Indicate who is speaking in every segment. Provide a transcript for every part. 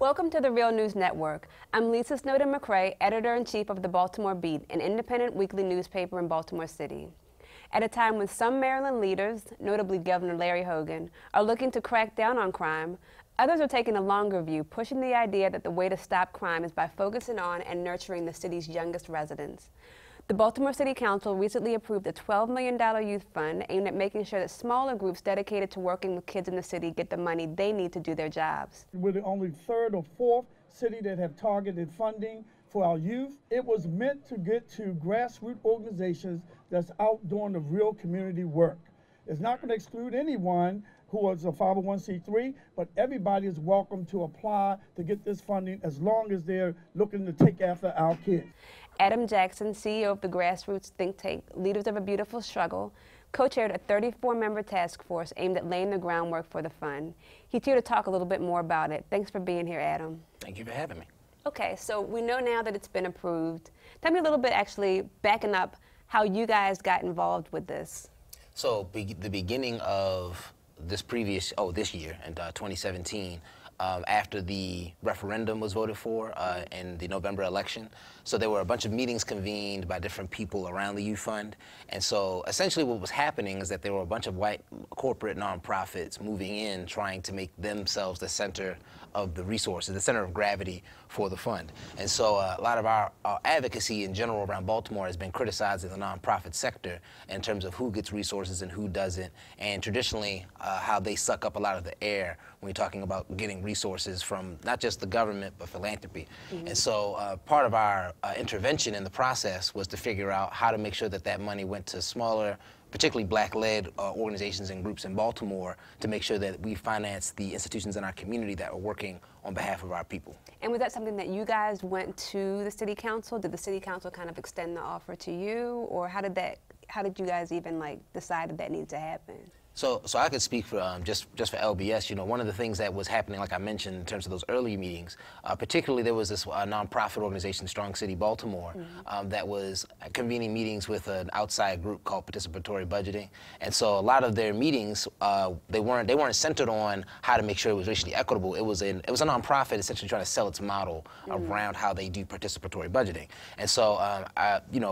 Speaker 1: Welcome to the Real News Network. I'm Lisa Snowden-McCrae, Editor-in-Chief of the Baltimore Beat, an independent weekly newspaper in Baltimore City. At a time when some Maryland leaders, notably Governor Larry Hogan, are looking to crack down on crime, others are taking a longer view, pushing the idea that the way to stop crime is by focusing on and nurturing the city's youngest residents. The Baltimore City Council recently approved a $12 million youth fund aimed at making sure that smaller groups dedicated to working with kids in the city get the money they need to do their jobs.
Speaker 2: We're the only third or fourth city that have targeted funding for our youth. It was meant to get to grassroots organizations that's out doing the real community work. It's not going to exclude anyone who is a 501c3, but everybody is welcome to apply to get this funding as long as they're looking to take after our kids.
Speaker 1: Adam Jackson, CEO of the grassroots think tank Leaders of a Beautiful Struggle, co-chaired a 34-member task force aimed at laying the groundwork for the fund. He's here to talk a little bit more about it. Thanks for being here, Adam.
Speaker 3: Thank you for having me.
Speaker 1: Okay, so we know now that it's been approved. Tell me a little bit, actually, backing up, how you guys got involved with this.
Speaker 3: So the beginning of this year, in 2017, after the referendum was voted for in the November election. So there were a bunch of meetings convened by different people around the Youth Fund. And so essentially what was happening is that there were a bunch of white corporate nonprofits moving in, trying to make themselves the center of the resources, the center of gravity for the fund. And so a lot of our advocacy in general around Baltimore has been criticizing the nonprofit sector in terms of who gets resources and who doesn't, and traditionally how they suck up a lot of the air when you're talking about getting resources from not just the government, but philanthropy. Mm-hmm. And so part of our intervention in the process was to figure out how to make sure that that money went to smaller, particularly black-led organizations and groups in Baltimore, to make sure that we finance the institutions in our community that are working on behalf of our people.
Speaker 1: And was that something that you guys went to the city council? Did the city council kind of extend the offer to you, or how did you guys even decide that needed to happen?
Speaker 3: So I could speak for just for LBS. You know, one of the things that was happening, like I mentioned, in terms of those early meetings, particularly there was this nonprofit organization, Strong City Baltimore, mm-hmm. That was convening meetings with an outside group called Participatory Budgeting. And so a lot of their meetings, they weren't centered on how to make sure it was racially equitable. It was a nonprofit essentially trying to sell its model mm-hmm. around how they do participatory budgeting. And so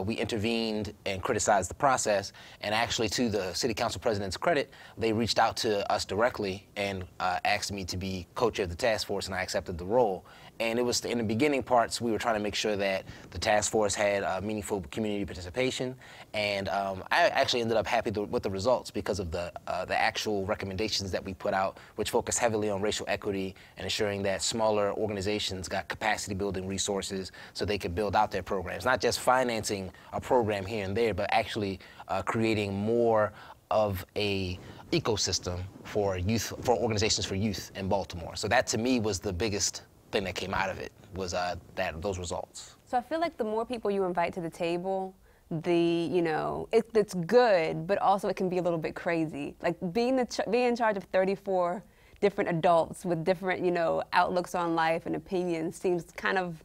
Speaker 3: we intervened and criticized the process. And actually, to the city council president's credit, they reached out to us directly and asked me to be co-chair of the task force, and I accepted the role. And it was in the beginning parts, we were trying to make sure that the task force had meaningful community participation. And I actually ended up happy with the results because of the actual recommendations that we put out, which focus heavily on racial equity and ensuring that smaller organizations got capacity building resources so they could build out their programs. Not just financing a program here and there, but actually creating more of a ecosystem for organizations for youth in Baltimore. So that to me was the biggest thing that came out of it, was those results.
Speaker 1: So I feel like the more people you invite to the table, it's good, but also it can be a little bit crazy. Like being in charge of 34 different adults with different, outlooks on life and opinions seems kind of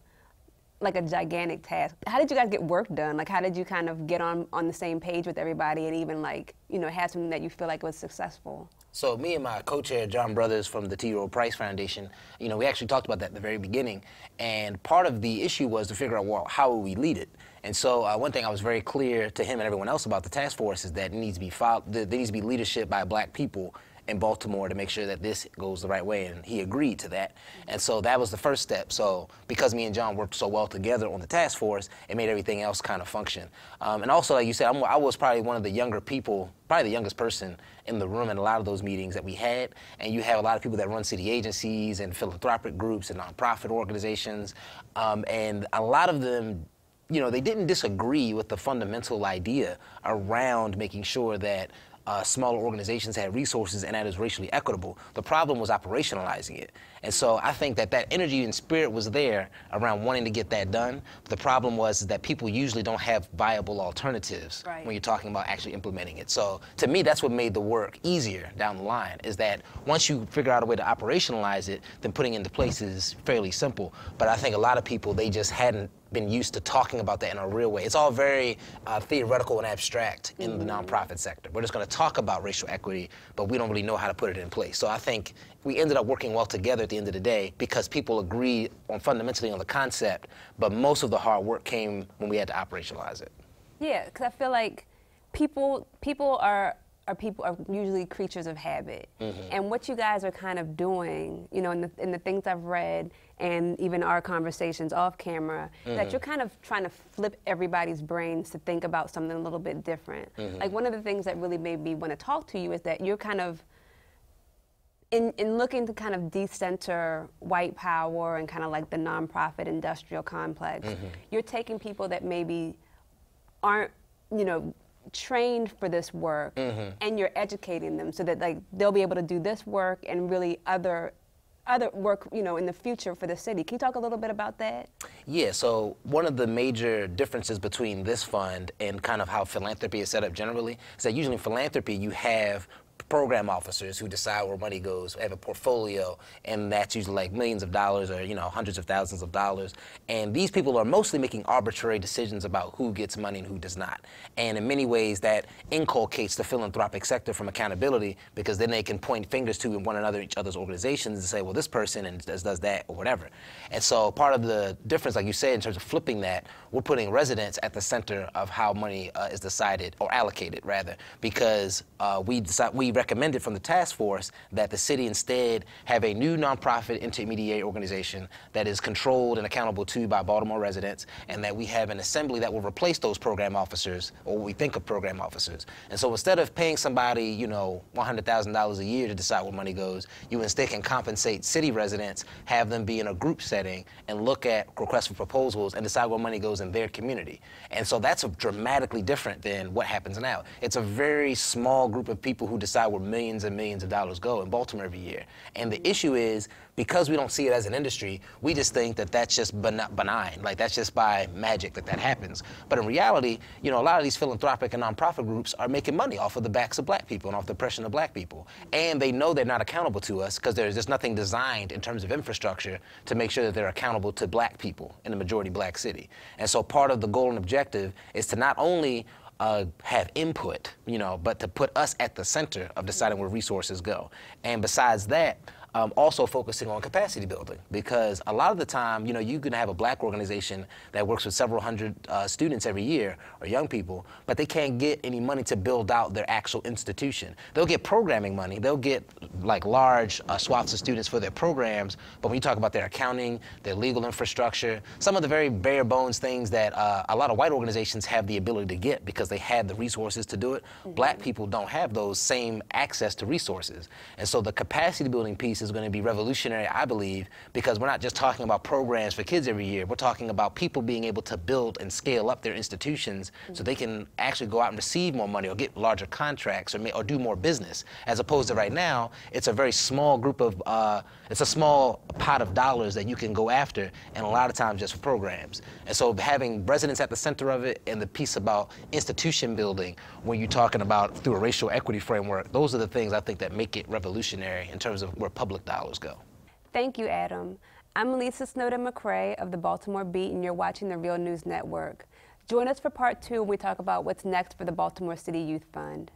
Speaker 1: like a gigantic task. How did you guys get work done? Like, how did you kind of get on the same page with everybody and even have something that you feel like was successful?
Speaker 3: So me and my co-chair, John Brothers from the T. Rowe Price Foundation, we actually talked about that at the very beginning. And part of the issue was to figure out, well, how will we lead it? And so one thing I was very clear to him and everyone else about the task force is that there needs to be leadership by black people in Baltimore to make sure that this goes the right way, and he agreed to that. And so that was the first step. So because me and John worked so well together on the task force, it made everything else kind of function. And also, like you said, I was probably one of the younger people, probably the youngest person in the room in a lot of those meetings that we had. And you have a lot of people that run city agencies and philanthropic groups and nonprofit organizations. And a lot of them, they didn't disagree with the fundamental idea around making sure that smaller organizations had resources and that is racially equitable. The problem was operationalizing it. And so I think that energy and spirit was there around wanting to get that done. But the problem was that people usually don't have viable alternatives when you're talking about actually implementing it. So to me, that's what made the work easier down the line, is that once you figure out a way to operationalize it, then putting it into place is fairly simple. But I think a lot of people, they just hadn't been used to talking about that in a real way. It's all very theoretical and abstract in the nonprofit sector. We're just going to talk about racial equity, but we don't really know how to put it in place. So I think we ended up working well together at the end of the day because people agreed on fundamentally on the concept, but most of the hard work came when we had to operationalize it.
Speaker 1: Yeah, because I feel like people are usually creatures of habit. And what you guys are kind of doing, you know, in the things I've read and even our conversations off camera, that you're kind of trying to flip everybody's brains to think about something a little bit different. Like one of the things that really made me want to talk to you is that you're kind of, in looking to kind of decenter white power and kind of like the nonprofit industrial complex, you're taking people that maybe aren't, you know, trained for this work, and you're educating them so that like they'll be able to do this work and really other work, you know, in the future for the city. Can you talk a little bit about that?
Speaker 3: Yeah, so one of the major differences between this fund and kind of how philanthropy is set up generally is that usually in philanthropy you have program officers who decide where money goes, have a portfolio, and that's usually like millions of dollars or, you know, hundreds of thousands of dollars. And these people are mostly making arbitrary decisions about who gets money and who does not. And in many ways that inculcates the philanthropic sector from accountability, because then they can point fingers to one another, each other's organizations, and say, well, this person and does that or whatever. And so part of the difference, like you said, in terms of flipping that, we're putting residents at the center of how money is decided, or allocated rather, because we recommended from the task force that the city instead have a new nonprofit intermediary organization that is controlled and accountable to by Baltimore residents, and that we have an assembly that will replace those program officers, or what we think of program officers. And so instead of paying somebody, you know, $100,000 a year to decide where money goes, you instead can compensate city residents, have them be in a group setting, and look at requests for proposals and decide where money goes in their community. And so that's dramatically different than what happens now. It's a very small group of people who decide where millions and millions of dollars go in Baltimore every year. And the issue is, because we don't see it as an industry, we just think that that's just benign, like that's just by magic that happens. But in reality, you know, a lot of these philanthropic and nonprofit groups are making money off of the backs of black people and off the oppression of black people. And they know they're not accountable to us because there's just nothing designed in terms of infrastructure to make sure that they're accountable to black people in a majority black city. And so part of the goal and objective is to not only have input, you know, but to put us at the center of deciding where resources go. And besides that, also focusing on capacity building, because a lot of the time, you know, you can have a black organization that works with several hundred students every year, or young people, but they can't get any money to build out their actual institution. They'll get programming money, they'll get like large swaths of students for their programs, but when you talk about their accounting, their legal infrastructure, some of the very bare bones things that a lot of white organizations have the ability to get because they had the resources to do it, black people don't have those same access to resources. And so the capacity building piece is going to be revolutionary, I believe, because we're not just talking about programs for kids every year. We're talking about people being able to build and scale up their institutions so they can actually go out and receive more money or get larger contracts or do more business, as opposed to right now, it's a very small group of, it's a small pot of dollars that you can go after, and a lot of times just for programs. And so having residents at the center of it, and the piece about institution building, when you're talking about through a racial equity framework, those are the things I think that make it revolutionary in terms of where public dollars go.
Speaker 1: Thank you, Adam. I'm Lisa Snowden-McCrae of the Baltimore Beat, and you're watching the Real News Network. Join us for part 2 when we talk about what's next for the Baltimore City Youth Fund.